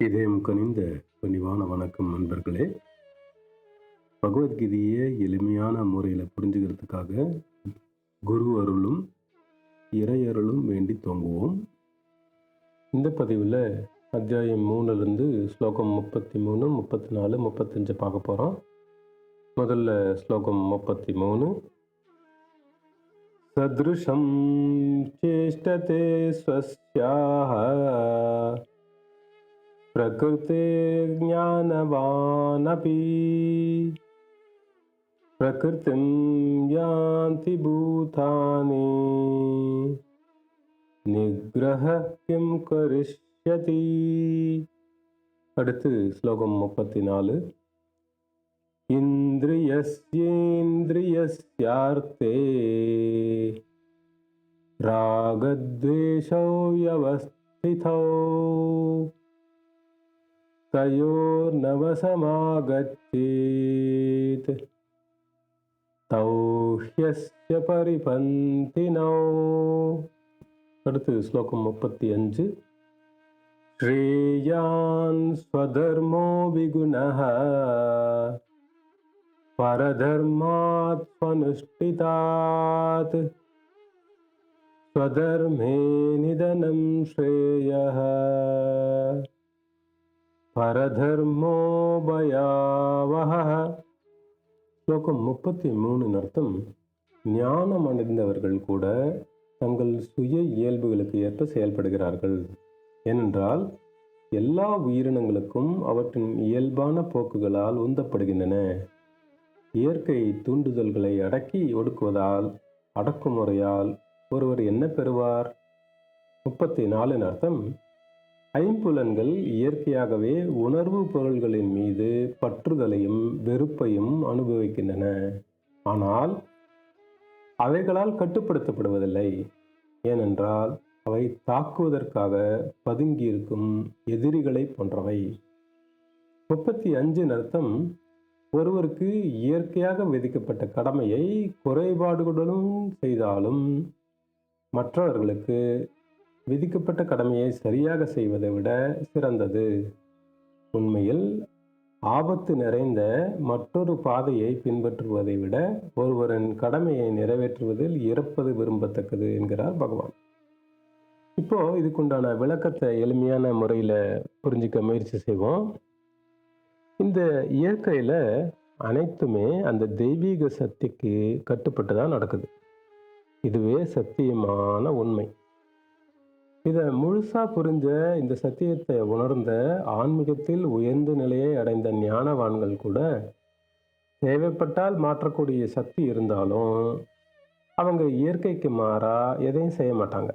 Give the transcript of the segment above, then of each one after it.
இதயம் கனிந்த பணிவான வணக்கம் நண்பர்களே. பகவத்கீதையை எளிமையான முறையில் புரிஞ்சுக்கிறதுக்காக குரு அருளும் இறை அருளும் வேண்டி தோங்குவோம். இந்த பதிவில் அத்தியாயம் 3லேருந்து ஸ்லோகம் 33, 34, 35 பார்க்க போகிறோம். முதல்ல ஸ்லோகம் 33. சத்ருஷம் சேஷ்டதே ஸ்வஸ்யாஹ प्रकृतिर्ज्ञानवानपि प्रकृतिं यान्ति भूतानि निग्रह किं करिष्यति. அடுத்து ஸ்லோகம் 34. இந்திரியஸ்யேந்திரியஸ்யார்த்தே ராகத்வேஷௌ யவஸ்திதௌ तयोर्नवसमागच्छेत् तौ ह्यस्य परिपन्थिनौ. அடுத்து ஸ்லோகம் 35. ஸ்ரேயான் ஸ்வதர்மோ விகுணः பரதர்மாத் ஸ்வனுஷ்டிதாத் ஸ்வதர்மே நிதனம் ஸ்ரேயः பரதர்மோ பயாவஹ. ஸ்லோகம் 33 அர்த்தம்: ஞானம் அடைந்தவர்கள் கூட தங்கள் சுய இயல்புகளுக்கு ஏற்ப செயல்படுகிறார்கள். ஏனென்றால் எல்லா உயிரினங்களுக்கும் அவற்றின் இயல்பான போக்குகளால் உந்தப்படுகின்றன. இயற்கை தூண்டுதல்களை அடக்கி ஒடுக்குவதால், அடக்குமுறையால் ஒருவர் என்ன பெறுவார்? 34 அர்த்தம்: ஐம்புலன்கள் இயற்கையாகவே உணர்வு பொருள்களின் மீது பற்றுதலையும் வெறுப்பையும் அனுபவிக்கின்றன. ஆனால் அவைகளால் கட்டுப்படுத்தப்படுவதில்லை. ஏனென்றால் அவை தாக்குவதற்காக பதுங்கியிருக்கும் எதிரிகளை போன்றவை. 35 அர்த்தம்: ஒருவருக்கு இயற்கையாக விதிக்கப்பட்ட கடமையை குறைபாடுகளுடன் செய்தாலும் மற்றவர்களுக்கு விதிக்கப்பட்ட கடமையை சரியாக செய்வதை விட சிறந்தது. உண்மையில் ஆபத்து நிறைந்த மற்றொரு பாதையை பின்பற்றுவதை விட ஒருவரின் கடமையை நிறைவேற்றுவதில் இறப்பது விரும்பத்தக்கது என்கிறார் பகவான். இப்போ இதுக்குண்டான விளக்கத்தை எளிமையான முறையில் புரிஞ்சிக்க முயற்சி செய்வோம். இந்த இயற்கையில் அனைத்துமே அந்த தெய்வீக சக்திக்கு கட்டுப்பட்டு தான் நடக்குது. இதுவே சத்தியமான உண்மை. இதை முழுசாக புரிஞ்ச, இந்த சத்தியத்தை உணர்ந்த, ஆன்மீகத்தில் உயர்ந்த நிலையை அடைந்த ஞானவான்கள் கூட தேவைப்பட்டால் மாற்றக்கூடிய சக்தி இருந்தாலும் அவங்க இயற்கைக்கு மாறா எதையும் செய்ய மாட்டாங்க.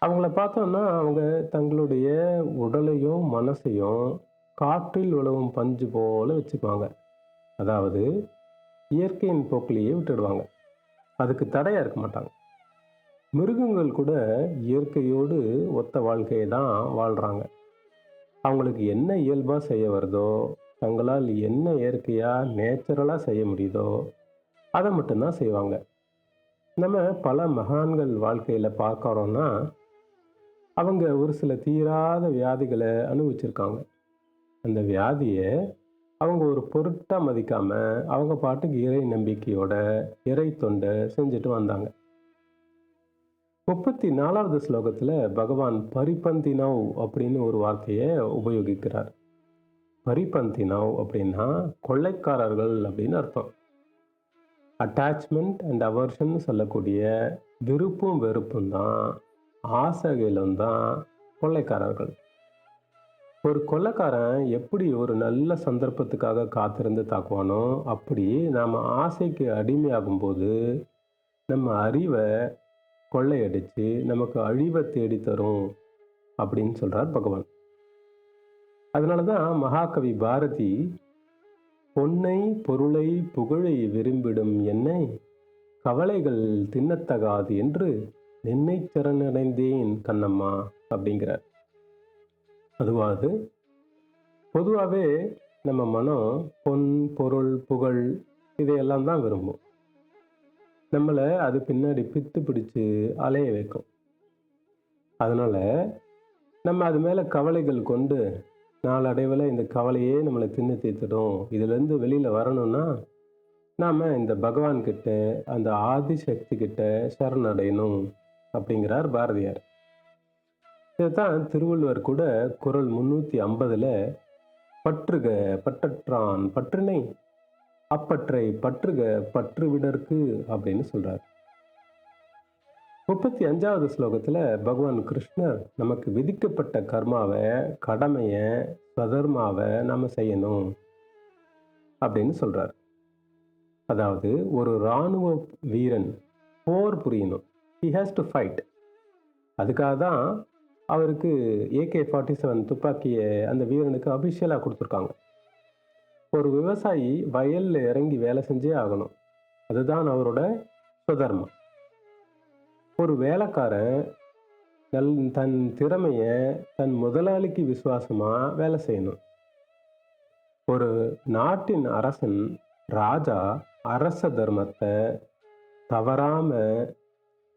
அவங்கள பார்த்தோம்னா அவங்க தங்களுடைய உடலையும் மனசையும் காற்றில் உழவும் பஞ்சு போல வச்சுக்குவாங்க. அதாவது இயற்கையின் போக்கிலேயே விட்டுடுவாங்க. அதுக்கு தடையாக இருக்க மாட்டாங்க. மிருகங்கள் கூட இயற்கையோடு ஒத்த வாழ்க்கையை தான் வாழ்கிறாங்க. அவங்களுக்கு என்ன இயல்பாக செய்ய வருதோ, தங்களால் என்ன இயற்கையாக நேச்சுரலாக செய்ய முடியுதோ அதை மட்டும்தான் செய்வாங்க. நம்ம பல மகான்கள் வாழ்க்கையில் பார்க்குறோன்னா அவங்க ஒரு சில தீராத வியாதிகளை அனுபவிச்சிருக்காங்க. அந்த வியாதியை அவங்க ஒரு பொருட்டாக மதிக்காமல் அவங்க பாட்டுக்கு இறை நம்பிக்கையோட இறை தொண்டை செஞ்சுட்டு வந்தாங்க. 34வது ஸ்லோகத்தில் பகவான் பரிபந்தினவ் அப்படின்னு ஒரு வார்த்தையை உபயோகிக்கிறார். பரிபந்தினவ் அப்படின்னா கொள்ளைக்காரர்கள் அப்படின்னு அர்த்தம். அட்டாச்மெண்ட் அண்ட் அவர்ஷன் சொல்லக்கூடிய விருப்பும் வெறுப்பும் தான், ஆசைகளும் தான் கொள்ளைக்காரர்கள். ஒரு கொள்ளைக்காரன் எப்படி ஒரு நல்ல சந்தர்ப்பத்துக்காக காத்திருந்து தாக்குவானோ, அப்படி நாம் ஆசைக்கு அடிமையாகும் போது நம்ம அறிவை கொள்ளையடிச்சு நமக்கு அழிவை தேடித்தரும் அப்படின்னு சொல்கிறார் பகவான். அதனால தான் மகாகவி பாரதி பொன்னை பொருளை புகழை விரும்பிடும் என்னை கவலைகள் தின்னத்தகாது என்று நின்னை சரணடைந்தேன் கண்ணம்மா அப்படிங்கிறார். அதுவாது பொதுவாகவே நம்ம மனம் பொன் பொருள் புகழ் இதையெல்லாம் தான் விரும்பும். நம்மளை அது பின்னாடி பித்து பிடிச்சு அலைய வைக்கும். அதனால் நம்ம அது மேலே கவலைகள் கொண்டு நாளடைவில் இந்த கவலையே நம்மளை தின்னு தீர்த்துடும். இதுலேருந்து வெளியில் வரணும்னா நாம் இந்த பகவான் கிட்ட, அந்த ஆதிசக்தி கிட்ட சரணடையணும் அப்படிங்கிறார் பாரதியார். இதைத்தான் திருவள்ளுவர் கூட குறள் 350ல் பற்றுக பற்றற்றான் பற்றினை அப்பற்றை பற்றுக பற்று விடற்கு அப்படின்னு சொல்றார். 35வது ஸ்லோகத்தில் பகவான் கிருஷ்ணர் நமக்கு விதிக்கப்பட்ட கர்மாவை, கடமையை, ஸ்வதர்மாவை நம்ம செய்யணும் அப்படின்னு சொல்றார். அதாவது ஒரு இராணுவ வீரன் போர் புரியணும். He has to fight. அதுக்காக தான் அவருக்கு AK-47 துப்பாக்கியை அந்த வீரனுக்கு அபிஷியலாக கொடுத்துருக்காங்க. ஒரு விவசாயி வயலில் இறங்கி வேலை செஞ்சே ஆகணும். அதுதான் அவரோட சுதர்மம். ஒரு வேலைக்காரன் தன் திறமையை தன் முதலாளிக்கு விசுவாசமாக வேலை செய்யணும். ஒரு நாட்டின் அரசன், ராஜா அரச தர்மத்தை தவறாம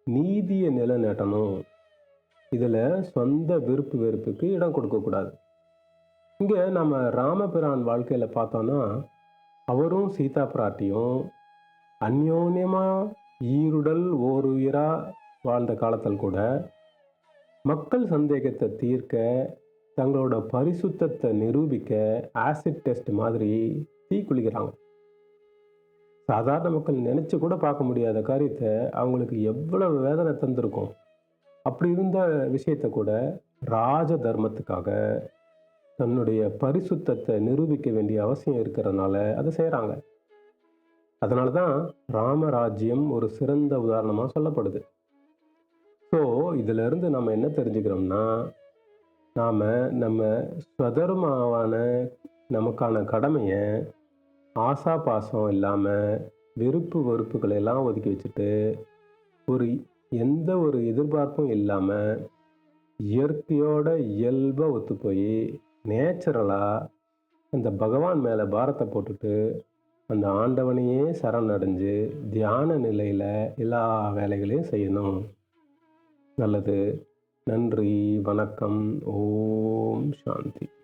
நீதியை நிலைநாட்டணும். இதில் சொந்த விருப்பு வெறுப்புக்கு இடம் கொடுக்கக்கூடாது. இங்கே நம்ம ராமபிரான் வாழ்க்கையில் பார்த்தோன்னா, அவரும் சீதா பிராட்டியும் அந்யோன்யமாக ஈருடல் ஓருயிராக வாழ்ந்த காலத்தில் கூட மக்கள் சந்தேகத்தை தீர்க்க, தங்களோட பரிசுத்தத்தை நிரூபிக்க ஆசிட் டெஸ்ட் மாதிரி தீக்குளிக்கிறாங்க. சாதாரண மக்கள் நினச்சி கூட பார்க்க முடியாத காரியத்தை அவங்களுக்கு எவ்வளவு வேதனை தந்திருக்கும். அப்படி இருந்த விஷயத்தை கூட ராஜ தர்மத்துக்காக, தன்னுடைய பரிசுத்தத்தை நிரூபிக்க வேண்டிய அவசியம் இருக்கிறதுனால அதை செய்கிறாங்க. அதனால தான் ராமராஜ்யம் ஒரு சிறந்த உதாரணமாக சொல்லப்படுது. ஸோ இதிலிருந்து நம்ம என்ன தெரிஞ்சுக்கிறோம்னா, நாம் நம்ம ஸ்வதர்மாவான நமக்கான கடமையை ஆசா பாசம் இல்லாமல், விருப்பு வெறுப்புகளை எல்லாம் ஒதுக்கி வச்சுட்டு, எந்த ஒரு எதிர்பார்ப்பும் இல்லாமல் இயற்கையோட இயல்பாக ஒத்து போய் நேச்சுரலாக அந்த பகவான் மேலே பாரத்தை போட்டுட்டு அந்த ஆண்டவனையே சரணடைஞ்சு தியான நிலையில் எல்லா வேலைகளையும் செய்யணும். நல்லது. நன்றி. வணக்கம். ஓம் சாந்தி.